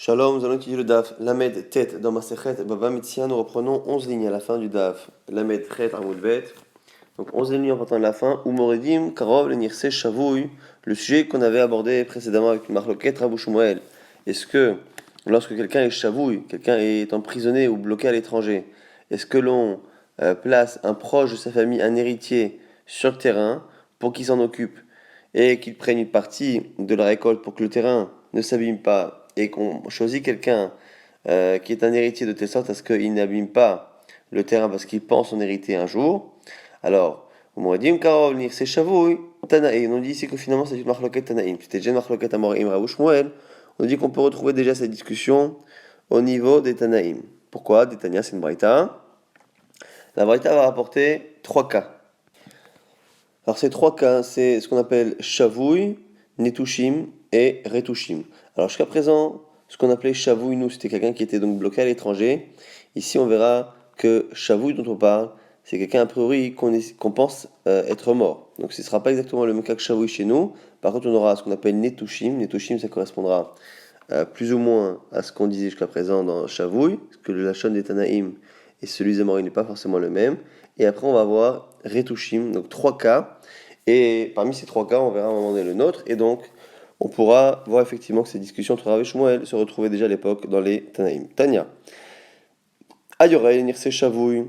Shalom, nous allons étudier le DAF. Lamed Tet dans Masechet Baba Mitzia, nous reprenons 11 lignes à la fin du DAF. Lamed Chet Amud Bet. Donc 11 lignes en partant de la fin. Umoredim, Karov, Lenirse, Shavouy. Le sujet qu'on avait abordé précédemment avec le Marloket Rabou Shmuel. Est-ce que lorsque quelqu'un est Shavouy, quelqu'un est emprisonné ou bloqué à l'étranger, est-ce que l'on place un proche de sa famille, un héritier, sur le terrain pour qu'il s'en occupe et qu'il prenne une partie de la récolte pour que le terrain ne s'abîme pas et qu'on choisit quelqu'un qui est un héritier de telle sorte à ce qu'il n'abîme pas le terrain parce qu'il pense en hériter un jour, alors, on m'aurait dit, c'est Shavouy, Tanaïm. On dit ici que finalement c'est une marloquet Tanaïm. C'était déjà une marloquet Amorim Rabou Shmuel. On dit qu'on peut retrouver déjà cette discussion au niveau des Tanaïm. Pourquoi? Des Tania, c'est une braïta. La braïta va rapporter 3 cas. Alors ces 3 cas, c'est ce qu'on appelle Shavouy, Netushim et Retushim. Alors jusqu'à présent, ce qu'on appelait Shavouy, nous, c'était quelqu'un qui était donc bloqué à l'étranger. Ici, on verra que Shavouy dont on parle, c'est quelqu'un a priori qu'on pense être mort. Donc ce ne sera pas exactement le même cas que Shavouy chez nous. Par contre, on aura ce qu'on appelle Netushim. Netushim, ça correspondra plus ou moins à ce qu'on disait jusqu'à présent dans Shavouy, parce que le Lachon des Tanaïm et celui des Morim n'est pas forcément le même. Et après, on va voir Retushim, donc 3 cas. Et parmi ces 3 cas, on verra à un moment donné le nôtre. Et donc, on pourra voir effectivement que ces discussions entre Rav et Shmuel se retrouvaient déjà à l'époque dans les Tanaïm. Tania. Ayorei, Nirse Shavouy.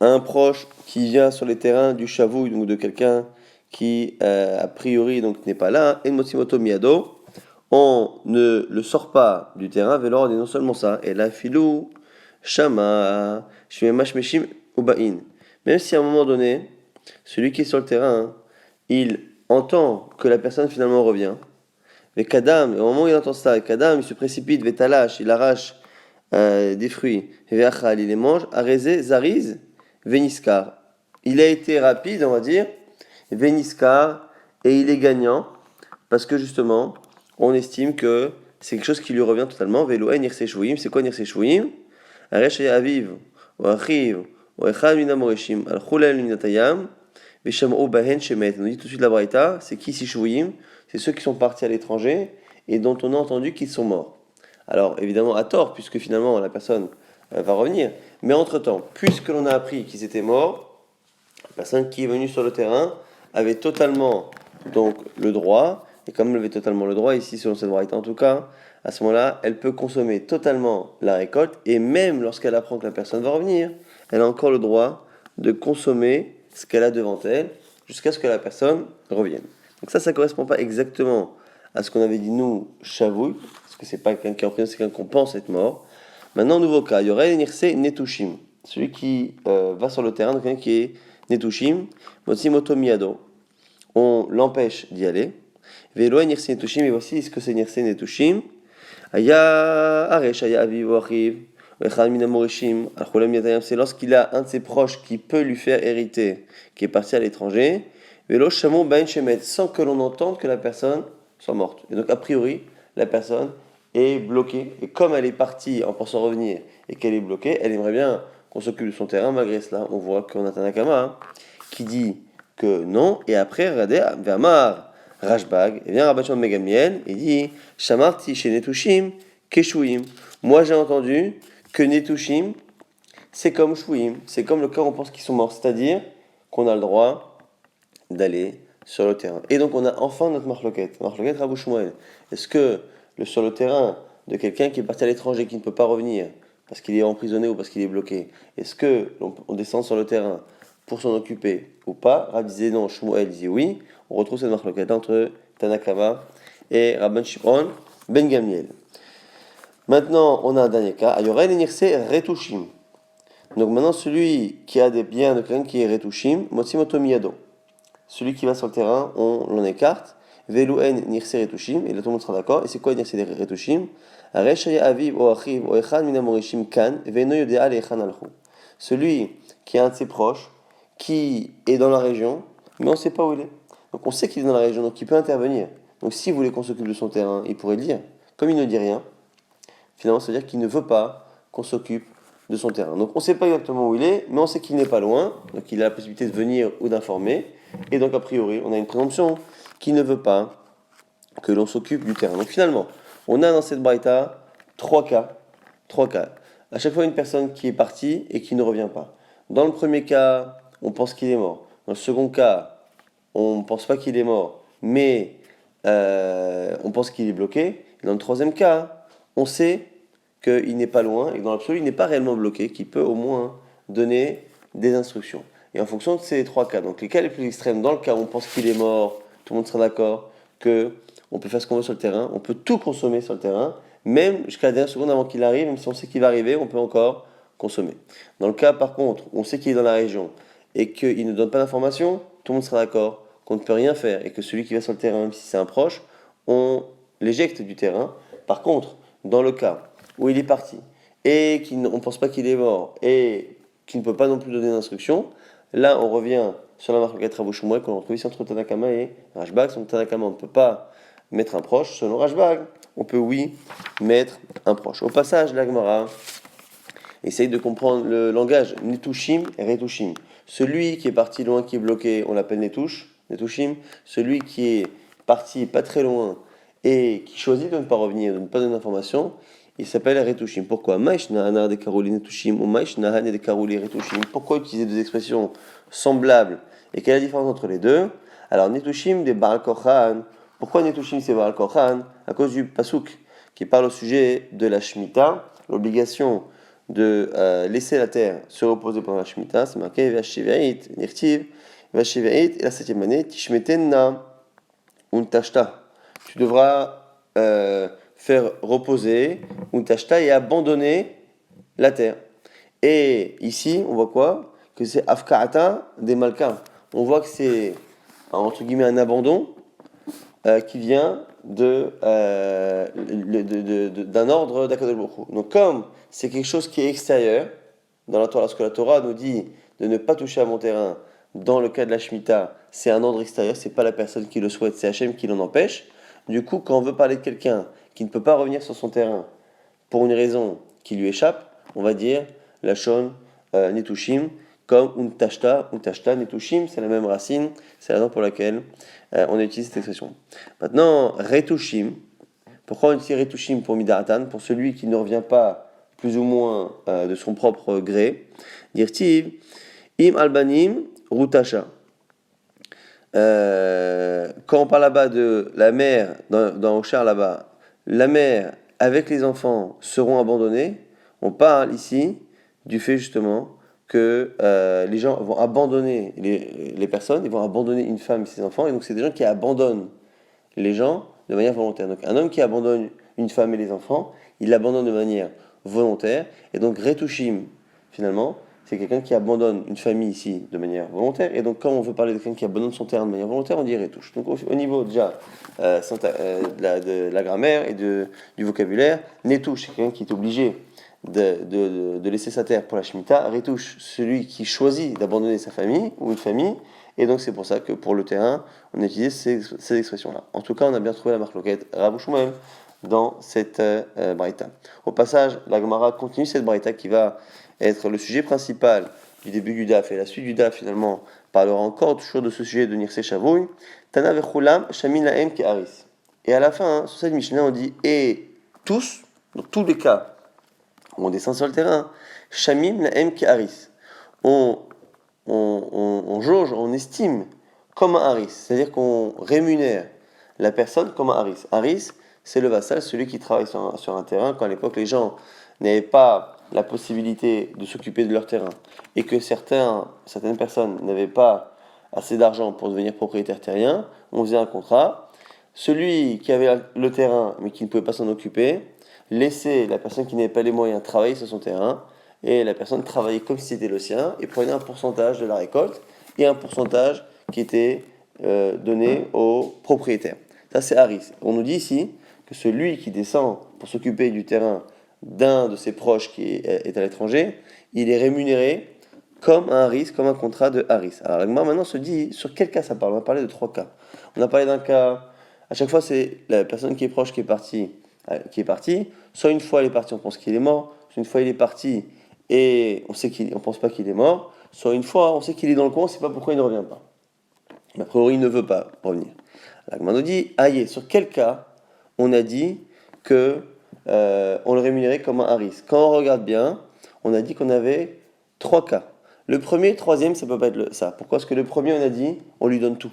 Un proche qui vient sur les terrains du Shavouy, donc de quelqu'un qui, a priori, donc n'est pas là. En Motsimoto Miado. On ne le sort pas du terrain, Vélor, et non seulement ça. Et la filou, Shama, Shmemash Meshim, Ubain. Même si à un moment donné, celui qui est sur le terrain, il entend que la personne finalement revient. Mais Kadam, au moment où il entend ça, Kadam, il se précipite, Vetalash, il arrache des fruits, Veachal, il les mange, Areze, Zariz, Veniskar. Il a été rapide, on va dire, Veniskar, et il est gagnant, parce que justement, on estime que c'est quelque chose qui lui revient totalement. Veloen Nirse Shvuim, c'est quoi Nirse Shvuim? Aresh Aviv, ou Achiv, ou Echad Minamoreshim, Al Chulel Minatayam, Veshamou Bahen Shemet. On dit tout de suite la Braïta, c'est qui si Shvuim? C'est ceux qui sont partis à l'étranger et dont on a entendu qu'ils sont morts. Alors évidemment à tort, puisque finalement la personne va revenir. Mais entre-temps, puisque l'on a appris qu'ils étaient morts, la personne qui est venue sur le terrain avait totalement donc le droit. Et comme elle avait totalement le droit, ici selon cette variété en tout cas, à ce moment-là, elle peut consommer totalement la récolte, et même lorsqu'elle apprend que la personne va revenir, elle a encore le droit de consommer ce qu'elle a devant elle, jusqu'à ce que la personne revienne. Donc ça ne correspond pas exactement à ce qu'on avait dit nous, Shavouy, parce que c'est pas quelqu'un qui est en prison, c'est quelqu'un qu'on pense être mort. Maintenant, nouveau cas, il y aurait Nirse Netushim, celui qui va sur le terrain, donc quelqu'un qui est Netushim, Motsimoto Miyado, on l'empêche d'y aller. Veloen Nirse Netushim, et voici ce que c'est Nirse Netushim. Aya Aresh, Aya Aviv, Achiv, Echad Minamoreshim, Al Chulem Yatayam, c'est lorsqu'il a un de ses proches qui peut lui faire hériter, qui est parti à l'étranger. Velo Shamon Bain Shemet, sans que l'on entende que la personne soit morte. Et donc, a priori, la personne est bloquée. Et comme elle est partie en pensant revenir et qu'elle est bloquée, elle aimerait bien qu'on s'occupe de son terrain. Malgré cela, on voit qu'on a Tanakama qui dit que non. Et après, regardez, Vermar, Rashbag, et vient Rabban Shimon ben Gamliel et dit Shamarti chez Netushim, Keshuim. Moi, j'ai entendu que Netushim, c'est comme Shuim, c'est comme le cas où on pense qu'ils sont morts. C'est-à-dire qu'on a le droit d'aller sur le terrain. Et donc on a enfin notre marloquet Rabou Shmuel. Est-ce que sur le terrain de quelqu'un qui est parti à l'étranger, qui ne peut pas revenir, parce qu'il est emprisonné ou parce qu'il est bloqué, est-ce que on descend sur le terrain pour s'en occuper ou pas? Rab disait non, Shmuel disait oui. On retrouve cette marloquet entre Tanakama et Rabban Shimon ben Gamliel. Maintenant, on a un dernier cas. Ayorel Nirse Retushim. Donc maintenant, celui qui a des biens de quelqu'un qui est Retushim, Motsimoto Miyado. Celui qui va sur le terrain, on l'en écarte. Veloen Nirse Retushim, et là tout le monde sera d'accord. Et c'est quoi Nirse Retushim? Areshaya Aviv o Achiv o Echad Minamoreshim Kan, Veno Yodea Lechan Alchu. Celui qui est un de ses proches, qui est dans la région, mais on ne sait pas où il est. Donc on sait qu'il est dans la région, donc il peut intervenir. Donc s'il voulait qu'on s'occupe de son terrain, il pourrait le dire. Comme il ne dit rien, finalement ça veut dire qu'il ne veut pas qu'on s'occupe de son terrain. Donc on ne sait pas exactement où il est, mais on sait qu'il n'est pas loin, donc il a la possibilité de venir ou d'informer, et donc a priori on a une présomption qu'il ne veut pas que l'on s'occupe du terrain. Donc finalement, On a dans cette braïta trois cas. Trois cas. À chaque fois, une personne qui est partie et qui ne revient pas. Dans le premier cas, on pense qu'il est mort. Dans le second cas, on ne pense pas qu'il est mort, mais on pense qu'il est bloqué. Et dans le troisième cas, on sait qu'il n'est pas loin et que dans l'absolu, il n'est pas réellement bloqué, qu'il peut au moins donner des instructions. Et en fonction de ces trois cas, donc les cas les plus extrêmes, dans le cas où on pense qu'il est mort, tout le monde sera d'accord que on peut faire ce qu'on veut sur le terrain, on peut tout consommer sur le terrain, même jusqu'à la dernière seconde avant qu'il arrive, même si on sait qu'il va arriver, on peut encore consommer. Dans le cas par contre, où on sait qu'il est dans la région et qu'il ne donne pas d'informations, tout le monde sera d'accord qu'on ne peut rien faire et que celui qui va sur le terrain, même si c'est un proche, on l'éjecte du terrain. Par contre, dans le cas où il est parti et qu'on ne pense pas qu'il est mort et qu'il ne peut pas non plus donner d'instructions, là on revient sur la marque Rabbi Shmuel qu'on retrouve ici entre Tanakama et Rashbag. Son Tanakama, on ne peut pas mettre un proche. Selon Rashbag, on peut oui mettre un proche. Au passage, la Gemara essaye de comprendre le langage Netushim et Retushim. Celui qui est parti loin, qui est bloqué, on l'appelle Netushim. Celui qui est parti pas très loin et qui choisit de ne pas revenir, de ne pas donner d'informations, il s'appelle Retushim. Pourquoi Pourquoi utiliser des expressions semblables et quelle est la différence entre les deux? Alors Netushim des Baal Kochan. Pourquoi Netushim c'est Baal Kochan? À cause du Pasuk qui parle au sujet de la Shemitah, l'obligation de laisser la terre se reposer pendant la Shemitah. C'est marqué Vashivaït, Nirtiv, Vashivaït, et la 7e année, Tishmetenna, Untashta. Tu devras faire reposer Untashta et abandonner la terre. Et ici, on voit quoi? Que c'est Afka'ata des Malka. On voit que c'est, entre guillemets, un abandon qui vient d'un ordre d'Akadosh Baruch Hu. Donc comme c'est quelque chose qui est extérieur, dans la Torah, lorsque la Torah nous dit de ne pas toucher à mon terrain, dans le cas de la Shemitah, c'est un ordre extérieur, c'est pas la personne qui le souhaite, c'est Hachem qui l'en empêche. Du coup, quand on veut parler de quelqu'un qui ne peut pas revenir sur son terrain pour une raison qui lui échappe, on va dire la Shon Netushim, comme Untashta, Netushim, c'est la même racine, c'est la raison pour laquelle on utilise cette expression. Maintenant, Retushim, pourquoi on utilise Retushim pour Midatan, pour celui qui ne revient pas plus ou moins de son propre gré? Dirtiv, Im Albanim, Rutasha. Quand on parle là-bas de la mère, dans Oshar là-bas, la mère avec les enfants seront abandonnés, on parle ici du fait justement que les gens vont abandonner les personnes, ils vont abandonner une femme et ses enfants, et donc c'est des gens qui abandonnent les gens de manière volontaire. Donc un homme qui abandonne une femme et les enfants, il l'abandonne de manière volontaire, et donc Retushim, finalement, c'est quelqu'un qui abandonne une famille ici de manière volontaire, et donc quand on veut parler de quelqu'un qui abandonne son terrain de manière volontaire, on dit retouche. Donc au niveau déjà de la grammaire et du vocabulaire, netouche, c'est quelqu'un qui est obligé de laisser sa terre pour la Shemitah. Retouche, celui qui choisit d'abandonner sa famille ou une famille, et donc c'est pour ça que pour le terrain, on utilise ces expressions-là. En tout cas, on a bien trouvé la marque loquette Rabbi Shmuel dans cette braïta. Au passage, la Gemara continue cette braïta qui va être le sujet principal du début du DAF, et la suite du DAF finalement parlera encore toujours de ce sujet de Nirse Shavouy. Tana vechulam shamin laem ke haris. Et à la fin, sur cette Mishnah, on dit et tous, dans tous les cas où on descend sur le terrain, shamim laem ke haris. On jauge, on estime comme un haris, c'est-à-dire qu'on rémunère la personne comme un haris. Haris, c'est le vassal, celui qui travaille sur un terrain, quand à l'époque les gens n'avaient pas la possibilité de s'occuper de leur terrain et que certaines personnes n'avaient pas assez d'argent pour devenir propriétaire terrien, on faisait un contrat. Celui qui avait le terrain mais qui ne pouvait pas s'en occuper laissait la personne qui n'avait pas les moyens travailler sur son terrain, et la personne travaillait comme si c'était le sien et prenait un pourcentage de la récolte et un pourcentage qui était donné au propriétaire. Ça c'est Haris. On nous dit ici que celui qui descend pour s'occuper du terrain d'un de ses proches qui est à l'étranger, il est rémunéré comme un haris, comme un contrat de haris. Alors l'agma maintenant se dit sur quel cas ça parle. On va parler de trois cas. On a parlé d'un cas, à chaque fois c'est la personne qui est proche qui est partie. Soit une fois il est parti, on pense qu'il est mort. Soit une fois il est parti et on pense pas qu'il est mort. Soit une fois on sait qu'il est dans le coin, on sait pas pourquoi il ne revient pas. Mais a priori il ne veut pas revenir. L'agma nous dit, aïe, sur quel cas on a dit que on le rémunérait comme un haris. Quand on regarde bien, on a dit qu'on avait 3 cas. Le premier, troisième, ça peut pas être ça. Pourquoi? Parce que le premier, on a dit, on lui donne tout.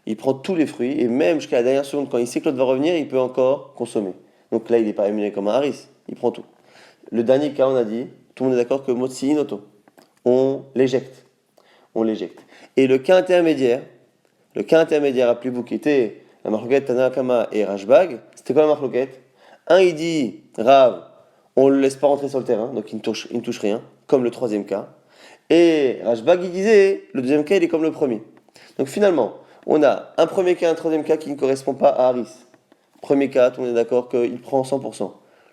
Il prend tous les fruits, et même jusqu'à la dernière seconde, quand il sait que l'autre va revenir, il peut encore consommer. Donc là, il n'est pas rémunéré comme un haris, il prend tout. Le dernier cas, on a dit, tout le monde est d'accord que Motsi Inoto, on l'éjecte. On l'éjecte. Et le cas intermédiaire, rappelez-vous, qui était la marloquette Tanakama et Rashbag, c'était quoi la marloquette? Un, il dit, Rav, on ne le laisse pas rentrer sur le terrain, donc il ne touche rien, comme le troisième cas. Et Rashbag, il disait, le deuxième cas, il est comme le premier. Donc finalement, on a un premier cas, un troisième cas qui ne correspond pas à Haris. Premier cas, tout le monde est d'accord qu'il prend 100%. Le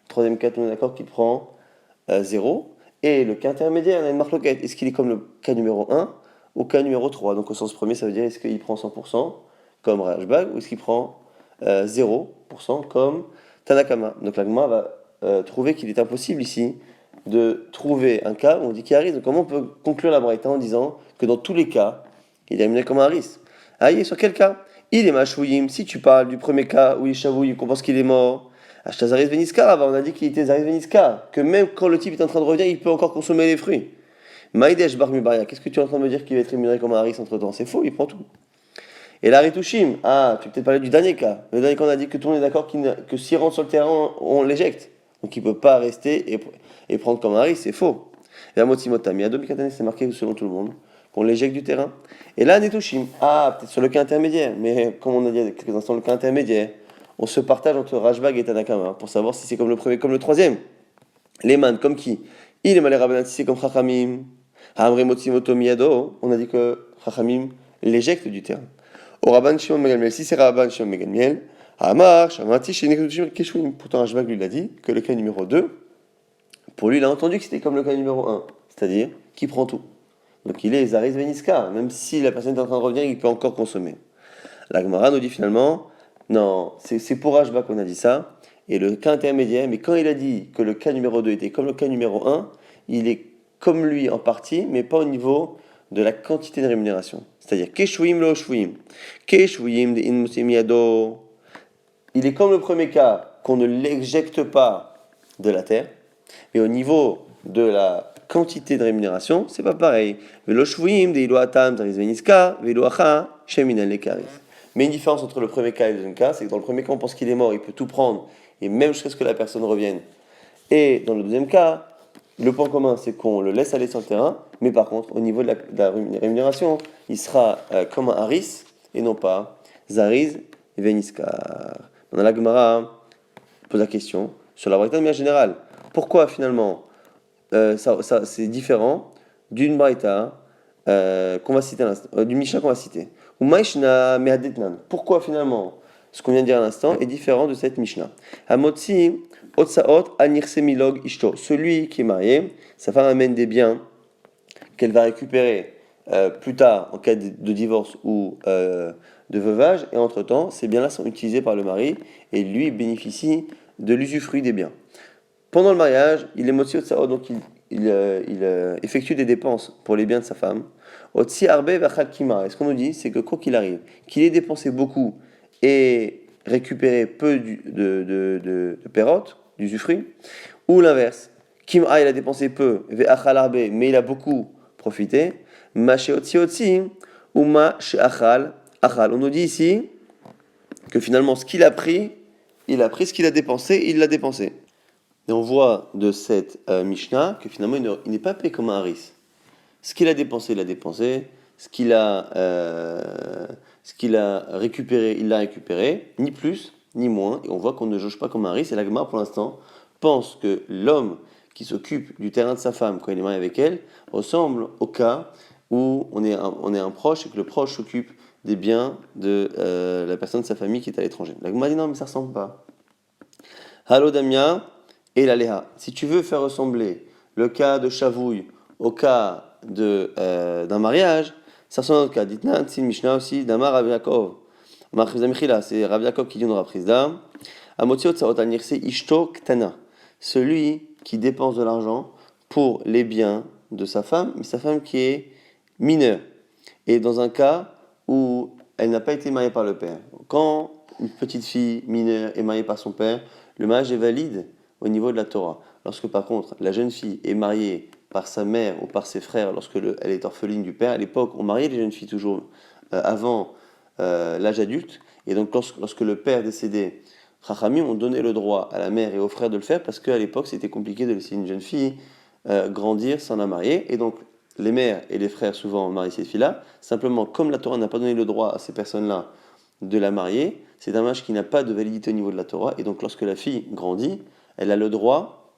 troisième cas, tout le monde est d'accord qu'il prend 0. Et le cas intermédiaire, on a une marloquette. Est-ce qu'il est comme le cas numéro 1 ou cas numéro 3? Donc au sens premier, ça veut dire est-ce qu'il prend 100% comme Rashbag ou est-ce qu'il prend 0% comme Tanakama? Donc la Gemara va trouver qu'il est impossible ici de trouver un cas où on dit qu'il y a Haris. Donc comment on peut conclure la Braïta en disant que dans tous les cas, il est amené comme un Haris? Aïe, sur quel cas? Il est machouïm. Si tu parles du premier cas où il est chavouille, qu'on pense qu'il est mort, Ashtazaris Veniskar, on a dit qu'il était Zaris Veniskar, que même quand le type est en train de revenir, il peut encore consommer les fruits. Maïdesh Bar Mubaria, qu'est-ce que tu es en train de me dire qu'il va être rémunéré comme un haris entre temps? C'est faux, il prend tout. Et la Ritouchim, tu peux peut-être parler du dernier cas. Le dernier cas, on a dit que tout le monde est d'accord que s'il rentre sur le terrain, on l'éjecte. Donc il ne peut pas rester et prendre comme un haris, c'est faux. Et la Motimotami, à Dobikatane, c'est marqué selon tout le monde qu'on l'éjecte du terrain. Et là, Nitushim, peut-être sur le cas intermédiaire, mais comme on a dit il y a quelques instants, le cas intermédiaire, on se partage entre Rashbag et Tanakama pour savoir si c'est comme le premier, comme le troisième. Les man, comme qui? Il est malé Rabbanan, si c'est comme Chachamim. Hamre Motsimoto Miyado, on a dit que Chachamim l'éjecte du terrain. Au Rabban Shimon Megamel, si c'est Rabban Shimon Megamel, Hamar, Shamati, Shenekutushim Keshwim. Pourtant, Rashbag lui l'a dit que le cas numéro 2, pour lui, il a entendu que c'était comme le cas numéro 1, c'est-à-dire qu'il prend tout. Donc il est Zaris Veniska, même si la personne est en train de revenir, il peut encore consommer. La Gemara nous dit finalement, non, c'est pour Rashbag qu'on a dit ça, et le cas intermédiaire, mais quand il a dit que le cas numéro 2 était comme le cas numéro 1, il est comme lui en partie, mais pas au niveau de la quantité de rémunération. C'est-à-dire, Keshwim lo shwim, Keshwim de in yado. Il est comme le premier cas, qu'on ne l'éjecte pas de la terre, mais au niveau de la quantité de rémunération, c'est pas pareil. Velo shvuim de ilo atam zaris veniska, velo acha sheminan lekaris. Mais une différence entre le premier cas et le deuxième cas, c'est que dans le premier cas, on pense qu'il est mort, il peut tout prendre, et même jusqu'à ce que la personne revienne. Et dans le deuxième cas, le point commun, c'est qu'on le laisse aller sur le terrain, mais par contre, au niveau de la rémunération, il sera comme un haris, et non pas zaris veniska. Dans la Gemara, pose la question sur la braïta de manière générale. Pourquoi finalement c'est différent d'une braïta qu'on va citer à l'instant, du Mishnah qu'on va citer. Ou Maishna Mehadetnan. Pourquoi finalement ce qu'on vient de dire à l'instant est différent de cette Mishnah? Amotzi Otsaot Anirse Milog Ishto. Celui qui est marié, sa femme amène des biens qu'elle va récupérer plus tard en cas de divorce ou de veuvage, et entre-temps, ces biens-là sont utilisés par le mari et lui bénéficie de l'usufruit des biens. Pendant le mariage, il est motzi otsaot, donc il effectue des dépenses pour les biens de sa femme. Otsi arbe vachakima. Et ce qu'on nous dit, c'est que quoi qu'il arrive, qu'il ait dépensé beaucoup et récupéré peu de perrotte, d'usufruit, ou l'inverse, Kim'a il a dépensé peu, ve'achal arbe, mais il a beaucoup profité, ma sheotsi otsi, ou ma she'achal achal. On nous dit ici que finalement, ce qu'il a pris, il a pris ce qu'il a dépensé, il l'a dépensé. Et on voit de cette Mishnah que finalement il n'est pas payé comme un haris. Ce qu'il a dépensé, il l'a dépensé. Ce qu'il a récupéré, il l'a récupéré. Ni plus, ni moins. Et on voit qu'on ne jauge pas comme un haris. Et la Gemara, pour l'instant, pense que l'homme qui s'occupe du terrain de sa femme quand il est marié avec elle ressemble au cas où on est un proche et que le proche s'occupe des biens de la personne de sa famille qui est à l'étranger. La Gemara dit non, mais ça ne ressemble pas. Halo Damia. Et la Léha. Si tu veux faire ressembler le cas de chavouille au cas d'un mariage, ça ressemble à notre cas. Dites-nous, c'est une Mishnah aussi, d'Amar Rabbi Yaakov. C'est Rabbi Yaakov qui dit dans la prise d'âme. Amotiot Saot Anirse Ishto Ktana. Celui qui dépense de l'argent pour les biens de sa femme, mais sa femme qui est mineure. Et dans un cas où elle n'a pas été mariée par le père. Quand une petite fille mineure est mariée par son père, le mariage est valide au niveau de la Torah. Lorsque par contre la jeune fille est mariée par sa mère ou par ses frères, elle est orpheline du père, à l'époque on mariait les jeunes filles toujours avant l'âge adulte, et donc lorsque le père décédait, Chachamim ont donné le droit à la mère et aux frères de le faire parce qu'à l'époque c'était compliqué de laisser une jeune fille grandir sans la marier, et donc les mères et les frères souvent marient ces filles-là. Simplement, comme la Torah n'a pas donné le droit à ces personnes-là de la marier, c'est un mariage qui n'a pas de validité au niveau de la Torah, et donc lorsque la fille grandit, elle a le droit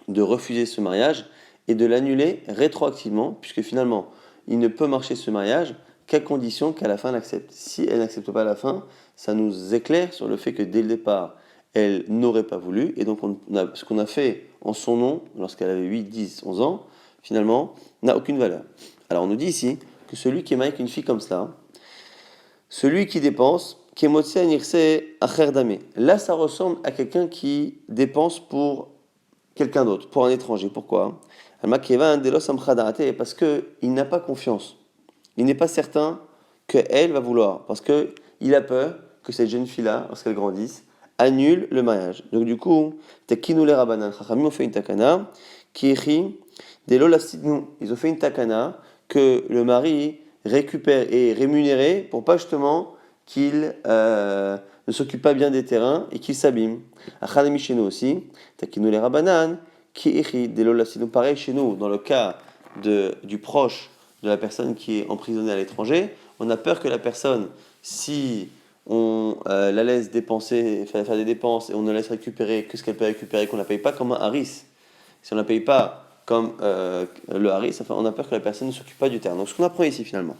de refuser ce mariage et de l'annuler rétroactivement, puisque finalement, il ne peut marcher ce mariage qu'à condition qu'à la fin elle accepte. Si elle n'accepte pas à la fin, ça nous éclaire sur le fait que dès le départ, elle n'aurait pas voulu, et donc ce qu'on a fait en son nom, lorsqu'elle avait 8, 10, 11 ans, finalement, n'a aucune valeur. Alors on nous dit ici que celui qui est marié avec une fille comme cela, celui qui dépense, là ça ressemble à quelqu'un qui dépense pour quelqu'un d'autre, pour un étranger. Pourquoi? Parce qu'il n'a pas confiance. Il n'est pas certain qu'elle va vouloir, parce qu'il a peur que cette jeune fille-là, lorsqu'elle grandisse, annule le mariage. Donc du coup, Chachamim ont fait une takana, qui écrit ils ont fait une takana que le mari récupère et est rémunéré pour pas justement qu'il ne s'occupe pas bien des terrains et qu'il s'abîme. Achanami chez nous aussi, takinu les rabanan, qui écrit des lolasidou. Pareil chez nous, dans le cas du proche de la personne qui est emprisonnée à l'étranger, on a peur que la personne, si on la laisse dépenser, faire des dépenses et on ne laisse récupérer que ce qu'elle peut récupérer, qu'on ne la paye pas comme un haris. Si on ne la paye pas comme le haris, enfin, on a peur que la personne ne s'occupe pas du terrain. Donc ce qu'on apprend ici finalement,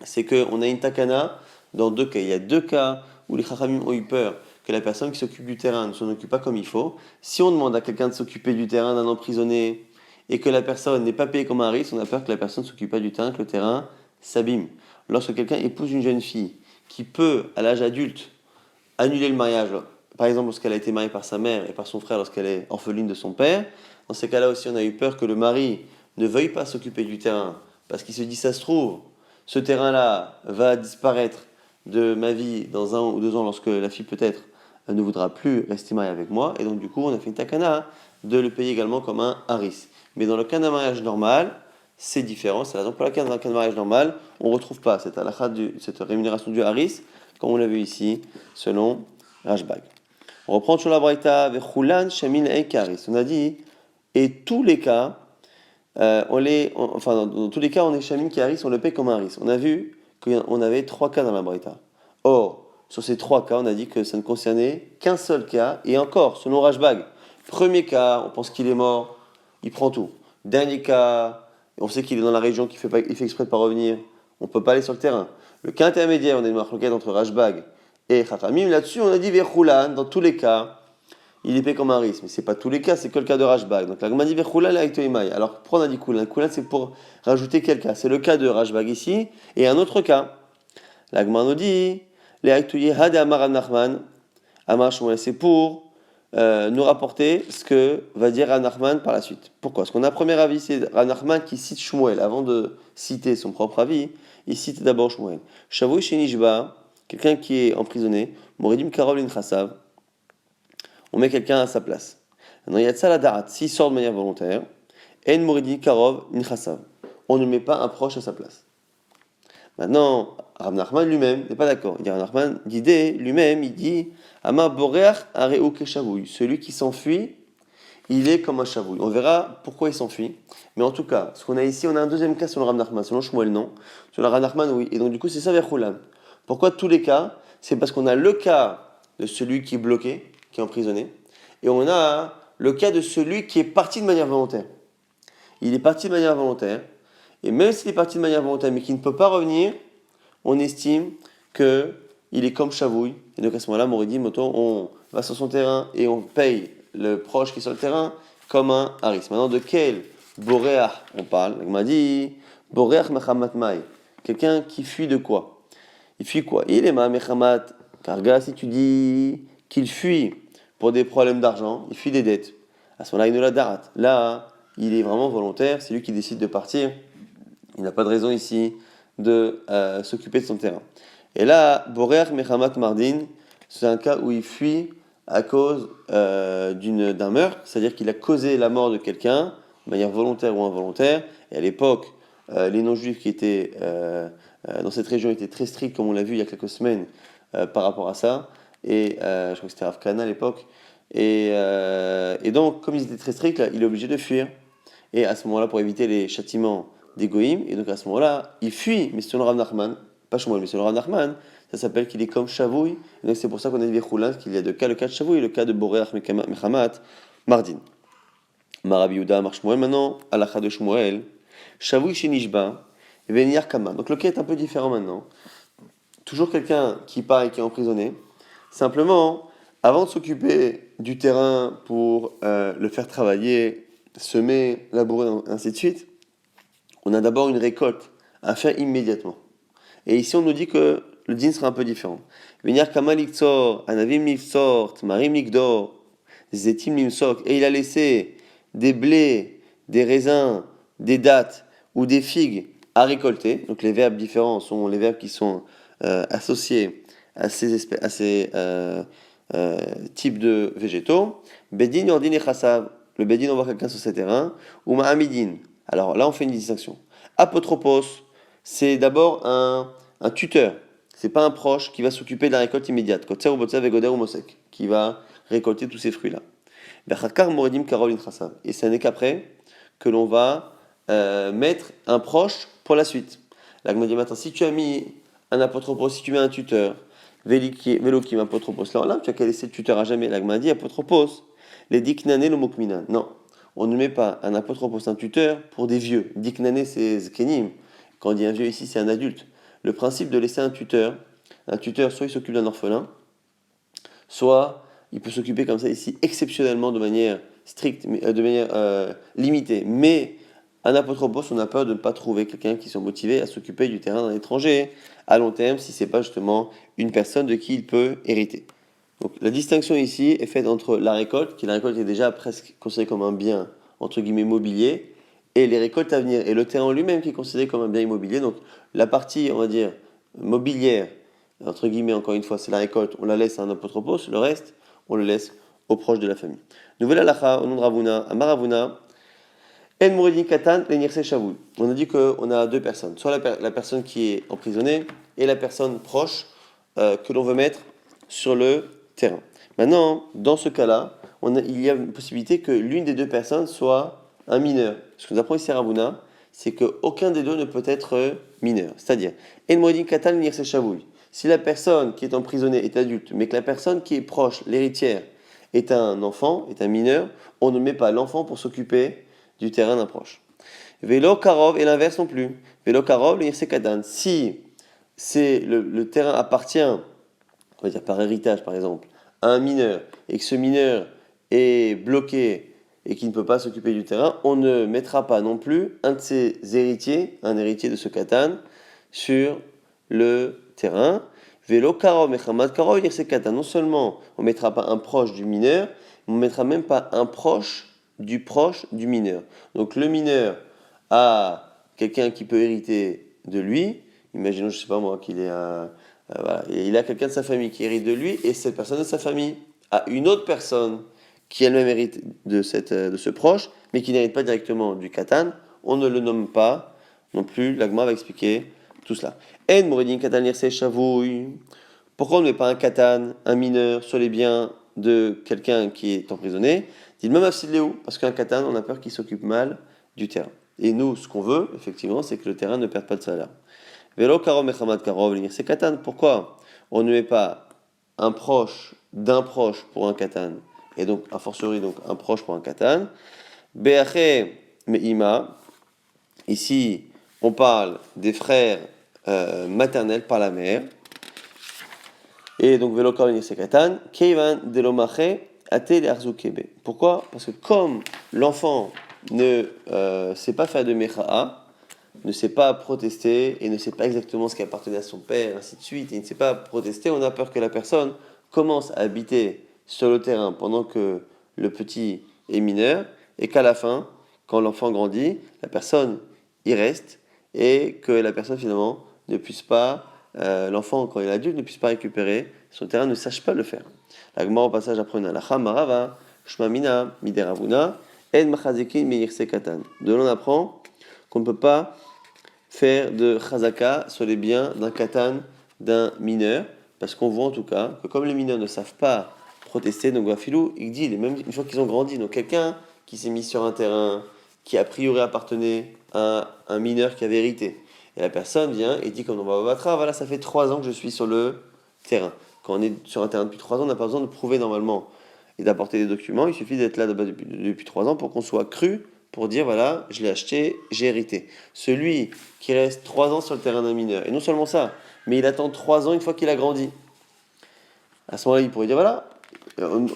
c'est qu'on a une takana dans deux cas. Il y a deux cas où les chachamim ont eu peur que la personne qui s'occupe du terrain ne s'en occupe pas comme il faut. Si on demande à quelqu'un de s'occuper du terrain d'un emprisonné et que la personne n'est pas payée comme un haris, on a peur que la personne ne s'occupe pas du terrain, que le terrain s'abîme. Lorsque quelqu'un épouse une jeune fille qui peut, à l'âge adulte, annuler le mariage, par exemple lorsqu'elle a été mariée par sa mère et par son frère lorsqu'elle est orpheline de son père, dans ces cas-là aussi on a eu peur que le mari ne veuille pas s'occuper du terrain parce qu'il se dit ça se trouve, ce terrain-là va disparaître de ma vie dans 1 ou 2 ans lorsque la fille peut-être ne voudra plus rester mariée avec moi, et donc du coup on a fait une takana de le payer également comme un haris. Mais dans le cas d'un mariage normal, c'est différent. C'est la raison pour laquelle dans un cas de mariage normal, on ne retrouve pas cette rémunération du haris, comme on l'a vu ici, selon Rashbag. On reprend sur la braïta, vechulan shamin haris. On a dit, et tous les cas, dans tous les cas, on est shamin qui haris, on le paie comme un haris. On a vu qu'on avait 3 cas dans la braïta. Or, sur ces 3 cas, on a dit que ça ne concernait qu'un seul cas, et encore, selon Rashbag. Premier cas, on pense qu'il est mort, il prend tout. Dernier cas, on sait qu'il est dans la région, il fait exprès de ne pas revenir, on ne peut pas aller sur le terrain. Le cas intermédiaire, on a une marloquette entre Rashbag et Chachamim. Là-dessus, on a dit Vechulan, dans tous les cas, il est payé comme un haris. Mais ce n'est pas tous les cas, c'est que le cas de Rashbag. Donc la Gemara dit Vechulan avec Toimai. Alors pourquoi on a dit Kulan? Kulan, c'est pour rajouter quel cas? C'est le cas de Rashbag ici, et un autre cas. La Gemara nous dit Les Aïtouye Hade Amar Nachman, Amar Shmuel, c'est pour nous rapporter ce que va dire Ranachman par la suite. Pourquoi? Parce qu'on a un premier avis, c'est Ranachman qui cite Shmuel. Avant de citer son propre avis, il cite d'abord Shmuel. Shavui Shenishba, quelqu'un qui est emprisonné, Moridim Karol Inchasav, on met quelqu'un à sa place. Maintenant, il y a Tzala Da'at, s'il sort de manière volontaire, En Moridim Karov Inchasav, on ne met pas un proche à sa place. Maintenant, Rav Nachman lui-même n'est pas d'accord. Il dit Rav Nachman, l'idée lui-même, il dit Amar Boreach Areu Keshavouy. Celui qui s'enfuit, il est comme un chavouille. On verra pourquoi il s'enfuit. Mais en tout cas, ce qu'on a ici, on a un deuxième cas sur le Rav Nachman, selon Shmuel non. Sur le Rav Nachman, oui. Et donc du coup, c'est ça Verchulam. Pourquoi tous les cas? C'est parce qu'on a le cas de celui qui est bloqué, qui est emprisonné, et on a le cas de celui qui est parti de manière volontaire. Il est parti de manière volontaire. Et même s'il est parti de manière volontaire, mais qu'il ne peut pas revenir, on estime qu'il est comme chavouille. Et donc à ce moment-là, Moridi, on va sur son terrain et on paye le proche qui est sur le terrain comme un haris. Maintenant, de quel boréach on parle? On m'a dit boréach mechamat mai. Quelqu'un qui fuit de quoi? Il fuit quoi? Il est ma mechamat karga. Si tu dis qu'il fuit pour des problèmes d'argent, il fuit des dettes. À ce moment-là, il ne la darat. Là, il est vraiment volontaire, c'est lui qui décide de partir. Il n'a pas de raison ici de s'occuper de son terrain. Et là, Boreach Mechamat Mardin, C'est un cas où il fuit à cause d'un meurtre, c'est-à-dire qu'il a causé la mort de quelqu'un, de manière volontaire ou involontaire. Et à l'époque, les non-juifs qui étaient dans cette région étaient très stricts, comme on l'a vu il y a quelques semaines, par rapport à ça. Et je crois que c'était Rav Kahana à l'époque. Et donc, comme ils étaient très stricts, là, il est obligé de fuir. Et à ce moment-là, pour éviter les châtiments des goïms, et donc à ce moment-là, il fuit, mais selon Rav Nachman, pas Shmuel, mais selon Rav Nachman, ça s'appelle qu'il est comme Shavouï. Et donc c'est pour ça qu'on a dit Vichoulin, qu'il y a deux cas, le cas de Shavouï et le cas de Boreach Mechamat Mardin. Marabi Yuda, Mar Shmuel, maintenant, Alacha de Shmuel, Shavouï Shinishba, Venir Kama. Donc le cas est un peu différent maintenant. Toujours quelqu'un qui part et qui est emprisonné. Simplement, avant de s'occuper du terrain pour le faire travailler, semer, labourer, ainsi de suite, on a d'abord une récolte à faire immédiatement. Et ici, on nous dit que le din sera un peu différent. Venir kamal iktsor, anavim nifsort, marim nikdor, zetim nimsok. Et il a laissé des blés, des raisins, des dattes ou des figues à récolter. Donc les verbes différents sont les verbes qui sont associés à ces types de végétaux. Bedin ordine et chassav. Le bedin envoie quelqu'un sur ces terrains. Ou ma'amidin. Alors là, on fait une distinction. Apotropos, c'est d'abord un tuteur. C'est pas un proche qui va s'occuper de la récolte immédiate. Kotser ou botsev egoder ou mosek, qui va récolter tous ces fruits-là. Et ce n'est qu'après que l'on va mettre un proche pour la suite. Là, je me dis, maintenant, si tu as mis un apotropos, si tu mets un tuteur, vélo qui m'a apotropos, là, tu as qu'à laisser le tuteur à jamais. Là, je me dis, apotropos, les diknané le mokminan. Non, on ne met pas un apotropos, un tuteur, pour des vieux. Diknané, c'est zkenim. Quand on dit un vieux ici, c'est un adulte. Le principe de laisser un tuteur, soit il s'occupe d'un orphelin, soit il peut s'occuper comme ça ici exceptionnellement de manière stricte, de manière limitée. Mais un apotropos, on a peur de ne pas trouver quelqu'un qui soit motivé à s'occuper du terrain d'un étranger à long terme si c'est pas justement une personne de qui il peut hériter. Donc la distinction ici est faite entre la récolte, qui la récolte est déjà presque considérée comme un bien entre guillemets mobilier, et les récoltes à venir, et le terrain lui-même qui est considéré comme un bien immobilier. Donc la partie, on va dire, mobilière, entre guillemets, encore une fois, c'est la récolte, on la laisse à un apotropos, le reste, on le laisse aux proches de la famille. Nouvelle halacha, au nom de Ravuna, Amar Ravuna, En Mouridin Katan, Lenirse Shavul. On a dit qu'on a deux personnes, soit la personne qui est emprisonnée et la personne proche que l'on veut mettre sur le terrain. Maintenant, dans ce cas-là, il y a une possibilité que l'une des deux personnes soit un mineur. Ce que nous apprend ici Ravuna, c'est qu'aucun des deux ne peut être mineur. C'est-à-dire, En Mouridin Katan, Lenirse Shavul. Si la personne qui est emprisonnée est adulte, mais que la personne qui est proche, l'héritière, est un enfant, est un mineur, on ne met pas l'enfant pour s'occuper du terrain d'un proche. Vélo karov et l'inverse non plus. Vélo karov, c'est kadan. Si le terrain appartient, on va dire par héritage par exemple, à un mineur et que ce mineur est bloqué et qui ne peut pas s'occuper du terrain, on ne mettra pas non plus un de ses héritiers, un héritier de ce katan, sur le terrain. Vélo karov et chamad karov, c'est katan. Non seulement on ne mettra pas un proche du mineur, on ne mettra même pas un proche du mineur. Donc le mineur a quelqu'un qui peut hériter de lui. Imaginons, je sais pas moi, qu'il est voilà, il a quelqu'un de sa famille qui hérite de lui, et cette personne de sa famille a une autre personne qui elle-même hérite de ce proche, mais qui n'hérite pas directement du katan. On ne le nomme pas non plus. L'agma va expliquer tout cela. En mouridin katan lirse shavouy. Pourquoi on ne met pas un katan, un mineur, sur les biens de quelqu'un qui est emprisonné? Dit même Léo, parce qu'un katan, on a peur qu'il s'occupe mal du terrain. Et nous, ce qu'on veut, effectivement, c'est que le terrain ne perde pas de salaire. Vélo karom echamad karov, c'est katan. Pourquoi on ne met pas un proche d'un proche pour un katan, et donc, a fortiori, donc, un proche pour un katan? Beache me'ima, ici, on parle des frères maternels par la mère. Et donc, vélo karom c'est katan. Keivan delomache. Pourquoi? Parce que comme l'enfant ne sait pas faire de mecha'a, ne sait pas protester et ne sait pas exactement ce qui appartenait à son père, ainsi de suite, et il ne sait pas protester, on a peur que la personne commence à habiter sur le terrain pendant que le petit est mineur, et qu'à la fin, quand l'enfant grandit, la personne y reste, et que la personne finalement ne puisse pas l'enfant, quand il est adulte, ne puisse pas récupérer son terrain, ne sache pas le faire. La Gemara au passage apprend une halakha, marava, shmamina, mideravuna, en machazekin meirse katan. De là on apprend qu'on ne peut pas faire de chazaka sur les biens d'un katan, d'un mineur, parce qu'on voit en tout cas que comme les mineurs ne savent pas protester, donc Wafilou, il dit, même une fois qu'ils ont grandi, donc quelqu'un qui s'est mis sur un terrain qui a priori appartenait à un mineur qui avait hérité, et la personne vient et dit comme dans Baba Batra, voilà, ça fait 3 ans que je suis sur le terrain. Quand on est sur un terrain depuis 3 ans, on n'a pas besoin de prouver normalement et d'apporter des documents, il suffit d'être là depuis 3 ans pour qu'on soit cru, pour dire voilà, je l'ai acheté, j'ai hérité. Celui qui reste 3 ans sur le terrain d'un mineur, et non seulement ça, mais il attend 3 ans une fois qu'il a grandi. À ce moment-là, il pourrait dire voilà,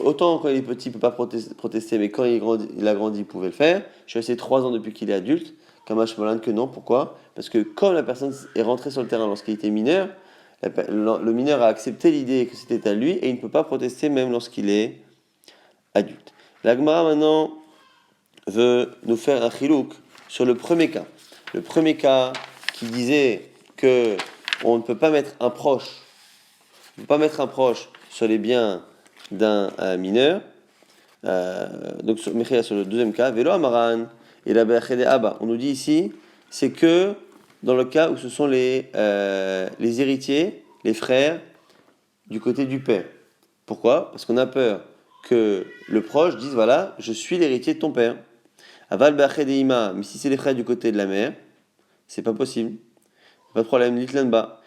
autant quand il est petit, il ne peut pas protester, mais quand il a grandi, il pouvait le faire. Je suis resté 3 ans depuis qu'il est adulte. Kamash Molan que non, pourquoi? Parce que comme la personne est rentrée sur le terrain lorsqu'il était mineur, le mineur a accepté l'idée que c'était à lui et il ne peut pas protester même lorsqu'il est adulte. La Gemara maintenant veut nous faire un chilouk sur le premier cas. Le premier cas qui disait que on ne peut pas mettre un proche, sur les biens d'un mineur. Donc sur le deuxième cas, Velo Amaran et la Berchede Abba. On nous dit ici, c'est que dans le cas où ce sont les héritiers, les frères du côté du père. Pourquoi? Parce qu'on a peur que le proche dise voilà, je suis l'héritier de ton père. Aval Berchede Ima, mais si c'est les frères du côté de la mère, c'est pas possible. Pas de problème, Litlanba.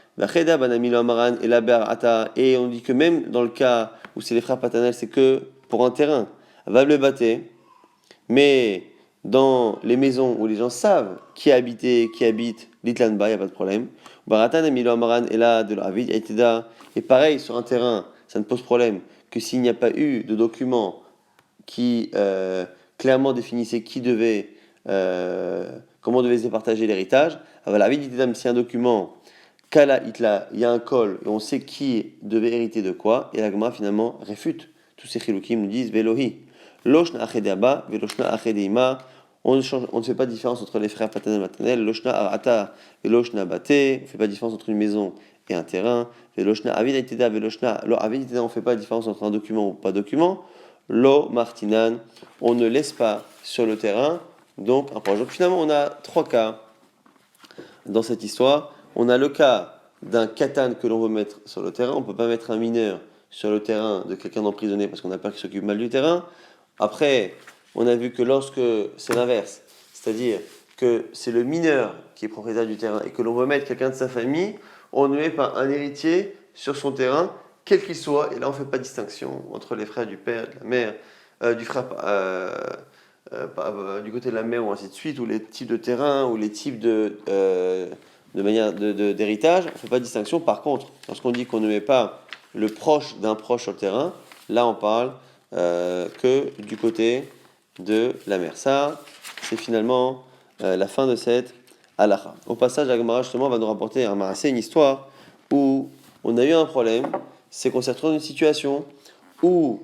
Et on dit que même dans le cas où c'est les frères paternels, c'est que pour un terrain. Va le battre. Mais dans les maisons où les gens savent qui habite, l'Itlanba, il n'y a pas de problème. Baratan Amilo Amaran et là de l'Avid, et pareil sur un terrain, ça ne pose problème que s'il n'y a pas eu de document qui clairement définissait qui devait, comment devait se partager l'héritage. Voilà, si un document Kala Itla, il y a un col et on sait qui devait hériter de quoi, et la Gemara finalement réfute. Tous ces chilukim nous disent Velohi. Loshna Achedeaba, Veloshna Achedeima. On ne fait pas de différence entre les frères paternels et maternels. Loshna Arata, Veloshna Bate. On ne fait pas de différence entre une maison et un terrain. Veloshna Avid Aiteda, Veloshna. Lo Avid Aiteda, on ne fait pas de différence entre un document ou pas document. Lo Martinan. On ne laisse pas sur le terrain. Donc un proche. Donc finalement, on a 3 cas dans cette histoire. On a le cas d'un katan que l'on veut mettre sur le terrain. On ne peut pas mettre un mineur sur le terrain de quelqu'un d'emprisonné parce qu'on a peur qu'il s'occupe mal du terrain. Après, on a vu que lorsque c'est l'inverse, c'est-à-dire que c'est le mineur qui est propriétaire du terrain et que l'on veut mettre quelqu'un de sa famille, on ne met pas un héritier sur son terrain, quel qu'il soit. Et là, on ne fait pas de distinction entre les frères du père, de la mère, du frère du côté de la mère ou ainsi de suite, ou les types de terrain, ou les types de manière d'héritage, on ne fait pas de distinction. Par contre, lorsqu'on dit qu'on ne met pas le proche d'un proche sur le terrain, là on parle que du côté de la mère. Ça, c'est finalement la fin de cette halakha. Au passage, la Gemara justement va nous rapporter un marassé, une histoire où on a eu un problème, c'est qu'on s'est retrouvé dans une situation où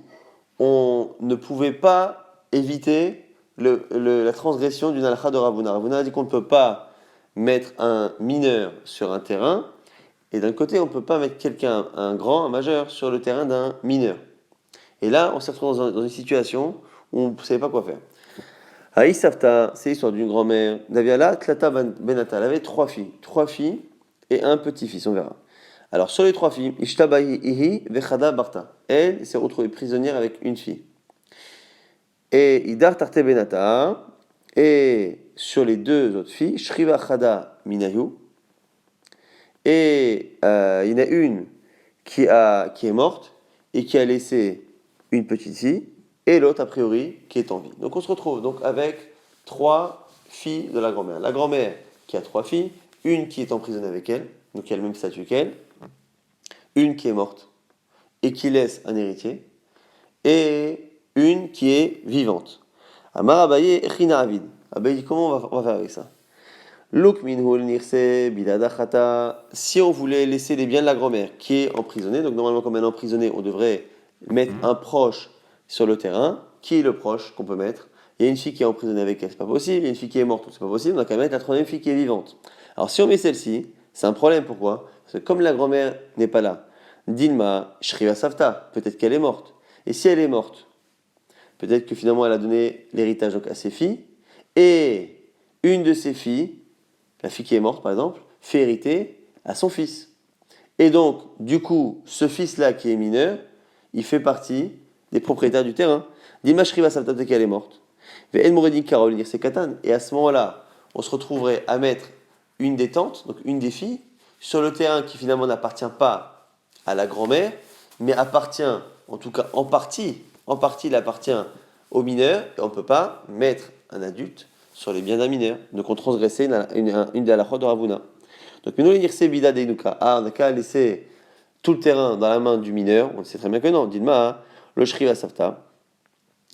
on ne pouvait pas éviter la transgression d'une halakha de Ravuna. Ravuna a dit qu'on ne peut pas mettre un mineur sur un terrain, et d'un côté, on ne peut pas mettre quelqu'un, un grand, un majeur, sur le terrain d'un mineur. Et là, on s'est retrouvé dans une situation où on ne savait pas quoi faire. Aïsafta, c'est l'histoire d'une grand-mère. Daviala, Tlata Benata, elle avait 3 filles et un petit-fils, on verra. Alors, sur les 3 filles, Ishtabahi Vechada Barta. Elle s'est retrouvée prisonnière avec une fille. Et Idar Tarte Benata, et sur les 2 autres filles, Shriva Chada Minayu, et il y en a une qui est morte et qui a laissé une petite fille, et l'autre, a priori, qui est en vie. Donc on se retrouve donc avec 3 filles de la grand-mère. La grand-mère qui a 3 filles, une qui est emprisonnée avec elle, donc qui a le même statut qu'elle, une qui est morte et qui laisse un héritier, et une qui est vivante. Amar Abaye Echina Avid. Abaye dit comment on va faire avec ça? Luk minhul nirse biladachata. Si on voulait laisser les biens de la grand-mère qui est emprisonnée, donc normalement comme elle est emprisonnée, on devrait mettre un proche sur le terrain. Qui est le proche qu'on peut mettre? Il y a une fille qui est emprisonnée avec elle, c'est pas possible. Il y a une fille qui est morte, c'est pas possible. On a qu'à mettre la 3e fille qui est vivante. Alors si on met celle-ci, C'est un problème, pourquoi? Parce que comme la grand-mère n'est pas là, Dilma, Shriva Savta, peut-être qu'elle est morte. Et si elle est morte, peut-être que finalement elle a donné l'héritage donc à ses filles, et une de ses filles, la fille qui est morte par exemple, fait hériter à son fils. Et donc, du coup, ce fils-là qui est mineur, il fait partie des propriétaires du terrain. Dilma Shriva Savta, peut-être qu'elle est morte. Et à ce moment-là, on se retrouverait à mettre une des tantes, donc une des filles, sur le terrain qui finalement n'appartient pas à la grand-mère, mais appartient, en tout cas en partie il appartient au mineur, et on ne peut pas mettre un adulte sur les biens d'un mineur. Donc on transgressait une des halakhot de Ravuna. Donc nous les nirse bida deinuka. Ah, on n'a qu'à laisser tout le terrain dans la main du mineur, on le sait très bien que non, Dilma, le shriva savta.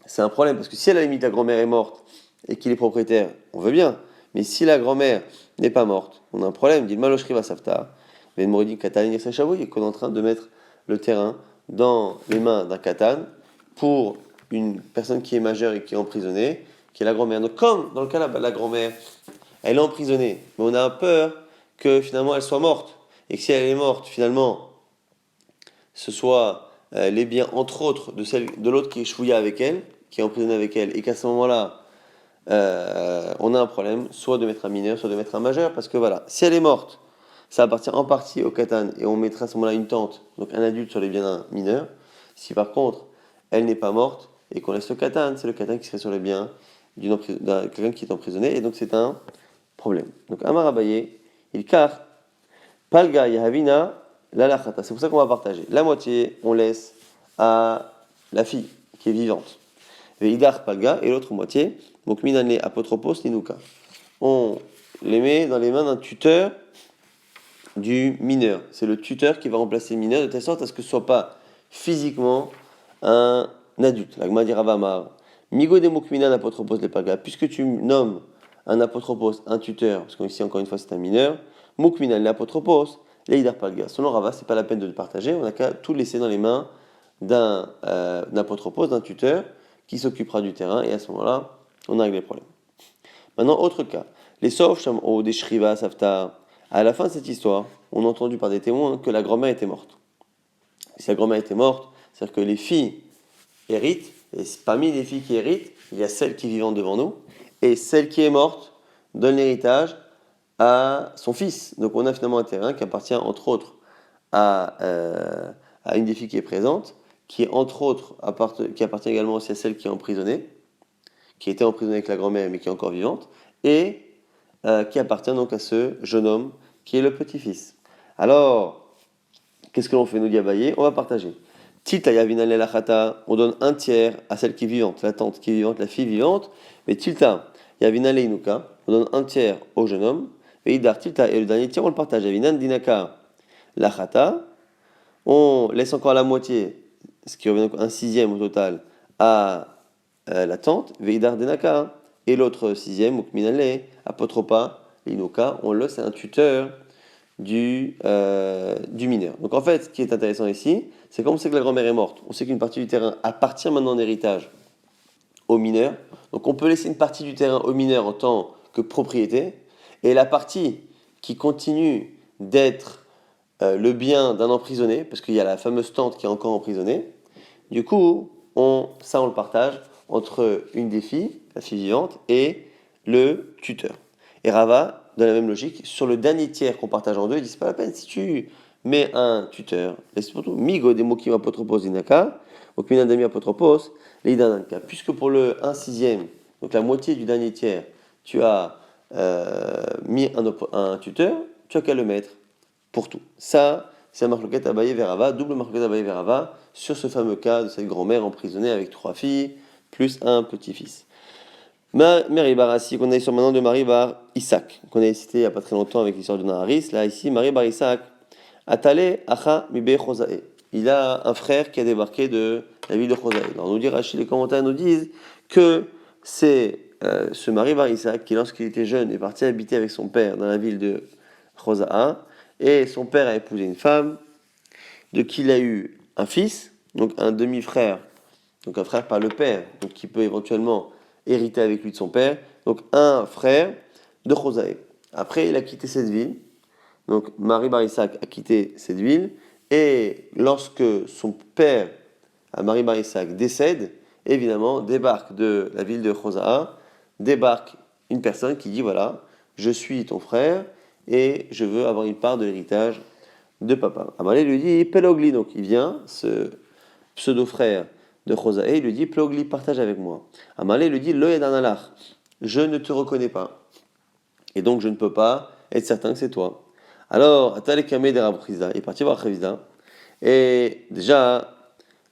C'est un problème parce que si à la limite la grand-mère est morte et qu'il est propriétaire, on veut bien. Mais si la grand-mère n'est pas morte, on a un problème. Dit Maloshri va savta. Mais Moridin Katan et Sachavouille, qu'on est en train de mettre le terrain dans les mains d'un Katan pour une personne qui est majeure et qui est emprisonnée, qui est la grand-mère. Donc, comme dans le cas là, la grand-mère, elle est emprisonnée, mais on a peur que finalement elle soit morte. Et que si elle est morte, finalement, ce soit les biens, entre autres, de l'autre qui est chouïa avec elle, qui est emprisonné avec elle, et qu'à ce moment-là, on a un problème, soit de mettre un mineur, soit de mettre un majeur, parce que voilà, si elle est morte, ça appartient en partie au katan, et on mettra à ce moment-là une tante, donc un adulte sur les biens d'un mineur. Si par contre, elle n'est pas morte, et qu'on laisse le katan, c'est le katan qui serait sur les biens d'un quelqu'un qui est emprisonné, et donc c'est un problème. Donc Amar Abaye, il car, Palga Yahavina, la lachata. C'est pour ça qu'on va partager. La moitié, on laisse à la fille qui est vivante. Veidar Palga, et l'autre moitié, donc Minane Apotropos Linuka. On les met dans les mains d'un tuteur du mineur. C'est le tuteur qui va remplacer le mineur de telle sorte à ce que ce ne soit pas physiquement un adulte. La Gma dira Vamar. Migo de Mukminan Apotropos le Palga. Puisque tu nommes un apotropos, un tuteur, parce qu'ici encore une fois c'est un mineur, Mukminan l'apotropos, l'Eidar Palga. Selon Rava, c'est pas la peine de le partager, on n'a qu'à tout laisser dans les mains d'un apotropos, d'un tuteur, qui s'occupera du terrain, et à ce moment-là, on a réglé le problème. Maintenant, autre cas. Les Sov, ou des Shriva, Savta, à la fin de cette histoire, on a entendu par des témoins que la grand-mère était morte. Si la grand-mère était morte, c'est-à-dire que les filles héritent, et parmi les filles qui héritent, il y a celle qui est vivante devant nous, et celle qui est morte donne l'héritage à son fils. Donc on a finalement un terrain qui appartient entre autres à une des filles qui est présente, qui est entre autres qui appartient également aussi à celle qui est emprisonnée, qui était emprisonnée avec la grand-mère mais qui est encore vivante, et qui appartient donc à ce jeune homme qui est le petit-fils. Alors, qu'est-ce que l'on fait nous dit Abaye? On va partager. Tilta yavina lelachata, on donne un tiers à celle qui est vivante, la tante qui est vivante, la fille vivante, mais tilta yavina leinuka, on donne un tiers au jeune homme, et idar tilta, et le dernier tiers on le partage. Yavinan dinaka lachata, on laisse encore la moitié, ce qui revient donc un sixième au total, à la tante, veidar dinaka, et l'autre sixième, mukminale, apotropa, leinuka, on le laisse à un tuteur du mineur. Donc en fait, ce qui est intéressant ici, c'est comme on sait que la grand-mère est morte, on sait qu'une partie du terrain appartient maintenant en héritage au mineur, donc on peut laisser une partie du terrain au mineur en tant que propriété, et la partie qui continue d'être le bien d'un emprisonné, parce qu'il y a la fameuse tante qui est encore emprisonnée, du coup, on le partage entre une des filles, la fille vivante, et le tuteur. Et Rava, dans la même logique, sur le dernier tiers qu'on partage en deux, il dit c'est pas la peine si tu mets un tuteur. Laisse surtout migo des mots qui apotropos dinaka, okmina demi apotropos, leidananka. Puisque pour le 1/6, donc la moitié du dernier tiers, tu as mis un tuteur, tu as qu'à le mettre pour tout. Ça, c'est un marloquette Abaye Verava, double marloquette Abaye Verava, sur ce fameux cas de cette grand-mère emprisonnée avec 3 filles, plus un petit-fils. Marie-Bar Assi, qu'on a sur maintenant de Marie-Bar Isaac, qu'on a cité il n'y a pas très longtemps avec l'histoire de Naharis. Là, ici, Marie-Bar Isaac, Atale Acha Mibe Chosae. Il a un frère qui a débarqué de la ville de Chosae. Alors, nous dit Rachid, les commentaires nous disent que c'est ce Marie-Bar Isaac qui, lorsqu'il était jeune, est parti habiter avec son père dans la ville de Chosae. Et son père a épousé une femme de qui il a eu un fils, donc un demi-frère, donc un frère par le père, donc qui peut éventuellement hérité avec lui de son père, donc un frère de Chosaé. Après, il a quitté cette ville Donc Marie Bar Isaac a quitté cette ville, et lorsque son père, Marie Bar Isaac, décède, évidemment, débarque de la ville de Chosaa, débarque une personne qui dit voilà, je suis ton frère et je veux avoir une part de l'héritage de papa. Amalé lui dit Pelogli, donc il vient, ce pseudo-frère de Chosaé, il lui dit Pelogli, partage avec moi. Amalé lui dit Loyedan alach, je ne te reconnais pas et donc je ne peux pas être certain que c'est toi. Alors, Atalekame de Rav Chizda, il est parti voir Rav Chizda, et déjà,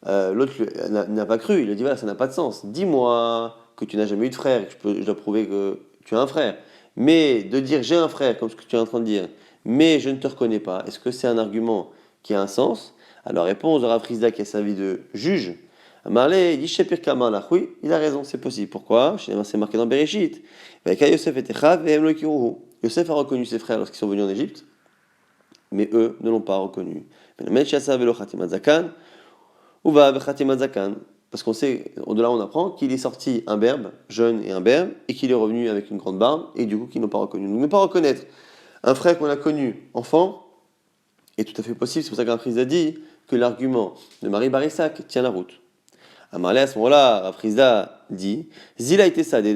l'autre n'a pas cru, il lui a dit voilà, ça n'a pas de sens. Dis-moi que tu n'as jamais eu de frère, que je dois prouver que tu as un frère. Mais de dire j'ai un frère, comme ce que tu es en train de dire, mais je ne te reconnais pas, est-ce que c'est un argument qui a un sens? Alors, réponse de Rav Chizda qui a servi de juge. Marley, il dit Shepir Kamalach, oui, il a raison, c'est possible. Pourquoi? C'est marqué dans Bereshit. Yosef a reconnu ses frères lorsqu'ils sont venus en Égypte, mais eux ne l'ont pas reconnu. Parce qu'on sait, au-delà on apprend qu'il est sorti un berbe, jeune et un berbe, et qu'il est revenu avec une grande barbe, et du coup qu'ils n'ont pas reconnu. Donc ne pas reconnaître un frère qu'on a connu enfant est tout à fait possible, c'est pour ça qu'un Frisda dit que l'argument de Marie Barissac tient la route. Amarlé à ce moment-là, Frisda dit Zila était ça, des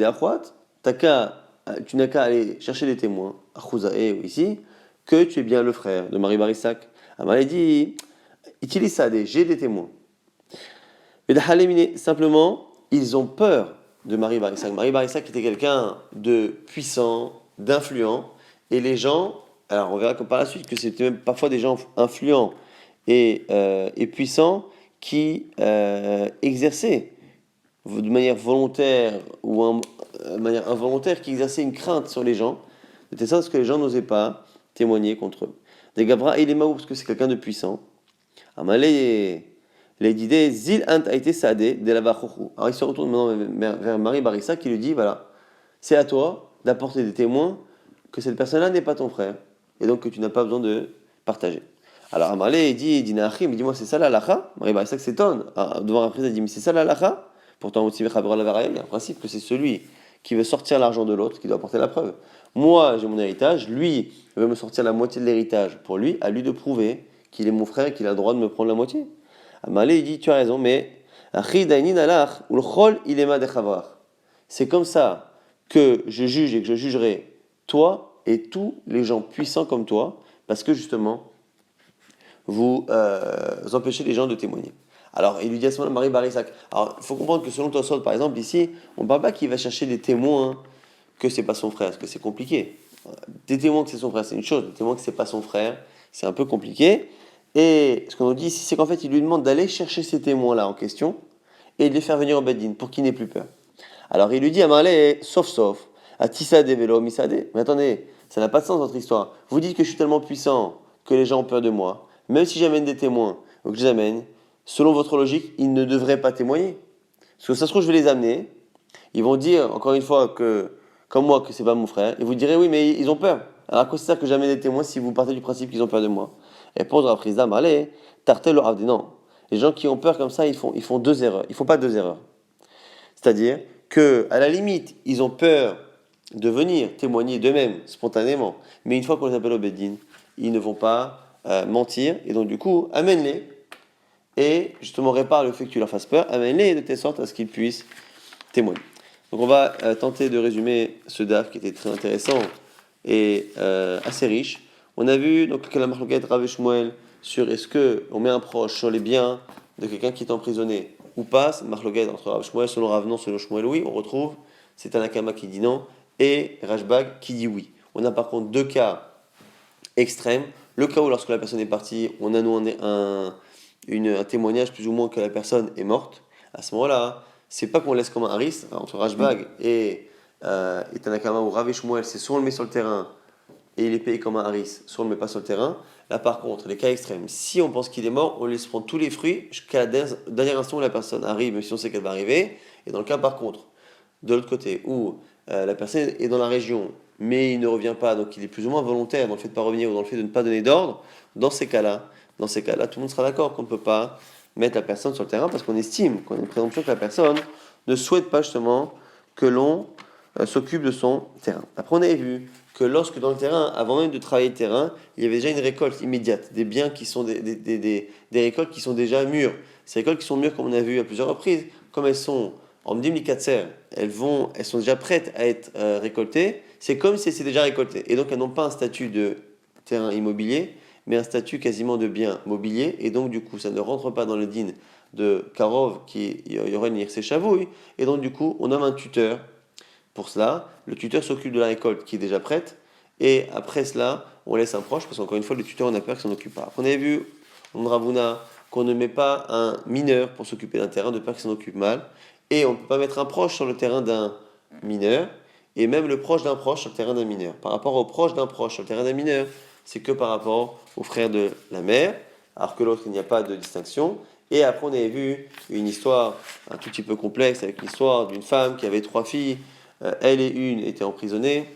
tu n'as qu'à aller chercher des témoins, à Chouzaé ou ici, que tu es bien le frère de Marie Barissac. Amarlé dit utilise ça, j'ai des témoins. Mais simplement, ils ont peur de Marie Barissac. Marie Barissac était quelqu'un de puissant, d'influent, et les gens, alors on verra comme par la suite que c'était même parfois des gens influents et puissants qui exerçaient de manière volontaire ou de manière involontaire, qui exerçaient une crainte sur les gens, de telle sorte que les gens n'osaient pas témoigner contre eux. Des Gabra et les Maou, parce que c'est quelqu'un de puissant. Amalé. Les idées zil ant a été sadé de la vachochou. Alors il se retourne maintenant vers Marie Barissa qui lui dit voilà, c'est à toi d'apporter des témoins que cette personne-là n'est pas ton frère et donc que tu n'as pas besoin de partager. Alors Amalé dit Dinachim, il dit moi c'est ça la lacha. Marie Barissa s'étonne devant la prise, elle dit mais c'est ça la lacha. Pourtant aussi il y a un principe que c'est celui qui veut sortir l'argent de l'autre qui doit apporter la preuve. Moi j'ai mon héritage, lui veut me sortir la moitié de l'héritage. Pour lui, à lui de prouver qu'il est mon frère et qu'il a le droit de me prendre la moitié. Amalé, il dit, tu as raison, mais c'est comme ça que je juge et que je jugerai toi et tous les gens puissants comme toi, parce que justement, vous empêchez les gens de témoigner. Alors, il lui dit à ce moment-là, Marie Barissac. Alors, il faut comprendre que selon Tosfot, par exemple, ici, on ne parle pas qu'il va chercher des témoins que c'est pas son frère, parce que c'est compliqué. Des témoins que c'est son frère, c'est une chose. Des témoins que c'est pas son frère, c'est un peu compliqué. Et ce qu'on nous dit ici, c'est qu'en fait, il lui demande d'aller chercher ces témoins-là en question et de les faire venir au Beddin pour qu'il n'ait plus peur. Alors il lui dit à Marley, sauf, à Tissade Velo Misade. Mais attendez, ça n'a pas de sens votre histoire. Vous dites que je suis tellement puissant que les gens ont peur de moi. Même si j'amène des témoins ou que je les amène, selon votre logique, ils ne devraient pas témoigner. Parce que ça se trouve, je vais les amener. Ils vont dire, encore une fois, que, comme moi, que c'est pas mon frère. Et vous direz, oui, mais ils ont peur. Alors à quoi ça sert que j'amène des témoins si vous partez du principe qu'ils ont peur de moi? Réponse de la prise d'âme, allez, tartel ou non. Les gens qui ont peur comme ça, ils font deux erreurs. Ils font pas deux erreurs. C'est-à-dire que, à la limite, ils ont peur de venir témoigner d'eux-mêmes spontanément. Mais une fois qu'on les appelle au Beddin, ils ne vont pas mentir. Et donc, du coup, amène-les. Et justement, répare le fait que tu leur fasses peur. Amène-les de telle sorte à ce qu'ils puissent témoigner. Donc, on va tenter de résumer ce DAF qui était très intéressant et assez riche. On a vu donc que la marloquette Rav et Shmuel sur est-ce que on met un proche sur les biens de quelqu'un qui est emprisonné ou pas. C'est marloquette entre Rav et Shmuel, selon Rav non, selon Shmuel oui. On retrouve c'est Tanakama qui dit non et Rashbag qui dit oui. On a par contre deux cas extrêmes. Le cas où lorsque la personne est partie, on a nous un témoignage plus ou moins que la personne est morte. À ce moment-là, c'est pas qu'on laisse comme un haris entre Rashbag et Tanakama ou Rav et Shmuel, c'est soit on le met sur le terrain et il est payé comme un haris, soit on ne le met pas sur le terrain. Là, par contre, les cas extrêmes, si on pense qu'il est mort, on laisse prendre tous les fruits jusqu'à la dernière instant où la personne arrive, même si on sait qu'elle va arriver. Et dans le cas, par contre, de l'autre côté, où la personne est dans la région, mais il ne revient pas, donc il est plus ou moins volontaire dans le fait de ne pas revenir ou dans le fait de ne pas donner d'ordre, dans ces cas-là, tout le monde sera d'accord qu'on ne peut pas mettre la personne sur le terrain parce qu'on estime, qu'on a une présomption que la personne ne souhaite pas justement que l'on s'occupe de son terrain. Après, on avait vu que lorsque dans le terrain, avant même de travailler le terrain, il y avait déjà une récolte immédiate, des biens qui sont des récoltes qui sont déjà mûres. Ces récoltes qui sont mûres, comme on a vu à plusieurs reprises, comme elles sont en Mdimlikatser, elles sont déjà prêtes à être récoltées, c'est comme si elles étaient déjà récoltées. Et donc elles n'ont pas un statut de terrain immobilier, mais un statut quasiment de bien mobilier, et donc du coup ça ne rentre pas dans le din de Karov, qui y aurait une Irse Chavouille, et donc du coup on nomme un tuteur pour cela. Le tuteur s'occupe de la récolte qui est déjà prête, et après cela on laisse un proche, parce qu'encore une fois le tuteur on a peur qu'il s'en occupe pas. On avait vu, on Ravuna, qu'on ne met pas un mineur pour s'occuper d'un terrain de peur qu'il s'en occupe mal, et on ne peut pas mettre un proche sur le terrain d'un mineur, et même le proche d'un proche sur le terrain d'un mineur. Par rapport au proche d'un proche sur le terrain d'un mineur, c'est que par rapport au frère de la mère, alors que l'autre, il n'y a pas de distinction. Et après, on avait vu une histoire un tout petit peu complexe, avec l'histoire d'une femme qui avait 3 filles. Elle et une étaient emprisonnées,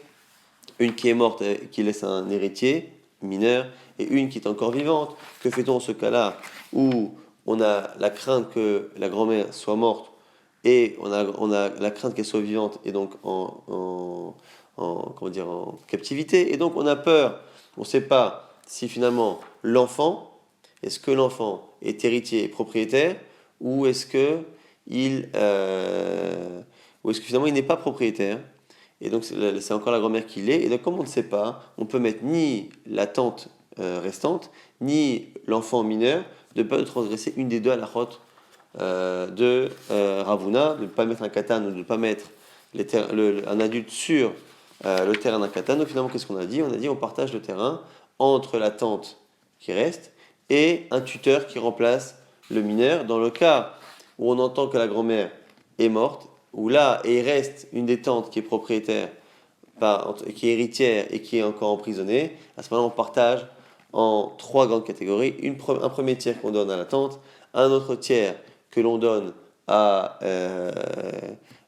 une qui est morte, qui laisse un héritier mineur, et une qui est encore vivante. Que fait-on en ce cas-là où on a la crainte que la grand-mère soit morte et on a la crainte qu'elle soit vivante et donc comment dire, en captivité, et donc on a peur, on ne sait pas si finalement est-ce que l'enfant est héritier et propriétaire, ou est-ce que ou est-ce que finalement il n'est pas propriétaire, et donc c'est encore la grand-mère qui l'est, et donc comme on ne sait pas, on peut mettre ni la tante restante, ni l'enfant mineur, de ne pas transgresser une des deux halachot de Ravuna, de ne pas mettre un katan ou de ne pas mettre un adulte sur le terrain d'un katan. Donc finalement, qu'est-ce qu'on a dit? On a dit on partage le terrain entre la tante qui reste et un tuteur qui remplace le mineur. Dans le cas où on entend que la grand-mère est morte, où là, et il reste une des tantes qui est propriétaire, qui est héritière et qui est encore emprisonnée, à ce moment-là, on partage en 3 grandes catégories. Un premier tiers qu'on donne à la tante, un autre tiers que l'on donne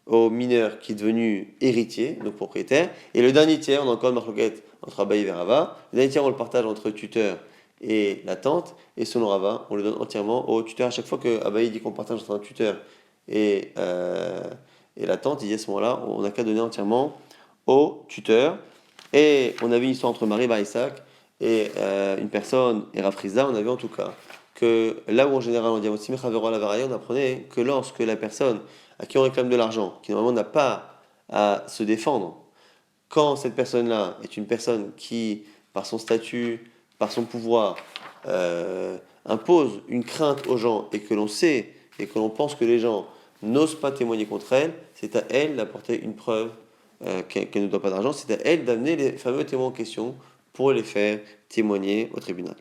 au mineur qui est devenu héritier, donc propriétaire, et le dernier tiers, on a encore une marloquette entre Abaye et Rava, le dernier tiers on le partage entre tuteur et la tante, et selon Rava, on le donne entièrement au tuteur. À chaque fois que Abaye dit qu'on partage entre un tuteur et la tante, il dit à ce moment-là, on n'a qu'à donner entièrement au tuteur. Et on avait une histoire entre Marie Isaac et une personne, et Rafriza, on avait en tout cas que là où en général on dit on apprenait que lorsque la personne à qui on réclame de l'argent, qui normalement n'a pas à se défendre, quand cette personne-là est une personne qui, par son statut, par son pouvoir, impose une crainte aux gens, et que l'on sait et que l'on pense que les gens n'osent pas témoigner contre elle, c'est à elle d'apporter une preuve qu'elle ne doit pas d'argent, c'est à elle d'amener les fameux témoins en question pour les faire témoigner au tribunal.